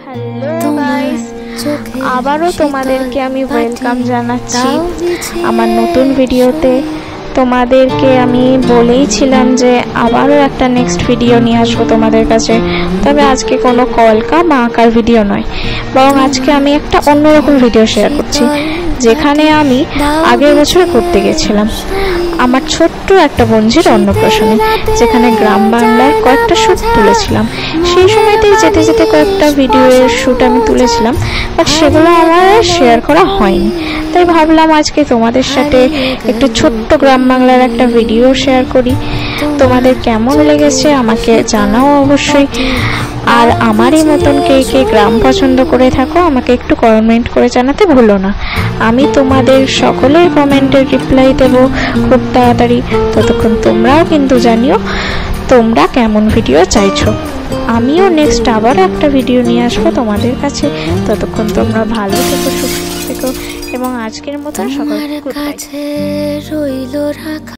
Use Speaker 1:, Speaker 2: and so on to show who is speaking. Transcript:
Speaker 1: Hello guys, আবারও তোমাদেরকে আমি ওয়েলকাম জানাচ্ছি আমার নতুন ভিডিওতে। তোমাদেরকে আমি বলেইছিলাম যে আবারও একটা নেক্সট ভিডিও নিয়ে আসবো তোমাদের কাছে। তবে আজকে কোনো কলকা বা আঁকার ভিডিও নয়, বরং আজকে আমি একটা অন্যরকম ভিডিও শেয়ার করছি, যেখানে আমি আগের বছর ঘুরতে গেছিলাম আমার ছোট্ট একটা বোনঝির অন্নপ্রাশনে, যেখানে গ্রাম বাংলার কয়েকটা শ্যুট তুলেছিলাম। সেই সময়তেই যেতে যেতে কয়েকটা ভিডিওর শ্যুট আমি তুলেছিলাম, বাট সেগুলো আমার শেয়ার করা হয়নি। তাই ভাবলাম আজকে তোমাদের সাথে একটু ছোট্ট গ্রাম বাংলার একটা ভিডিও শেয়ার করি। তোমাদের কেমন লেগেছে আমাকে জানাও অবশ্যই। আর আমারই মতন কে কে গ্রাম পছন্দ করে থাকো আমাকে একটু কমেন্ট করে জানাতে ভুলো না। আমি তোমাদের সকলের কমেন্টের রিপ্লাই দেব খুব তাড়াতাড়ি। ততক্ষণ তোমরাও কিন্তু জানিও তোমরা কেমন ভিডিও চাইছো। আমিও নেক্সট আবার একটা ভিডিও নিয়ে আসবো তোমাদের কাছে। ততক্ষণ তোমরা ভালো থেকো, সুস্থ থেকো এবং আজকের মতন সকলকে গুড বাই।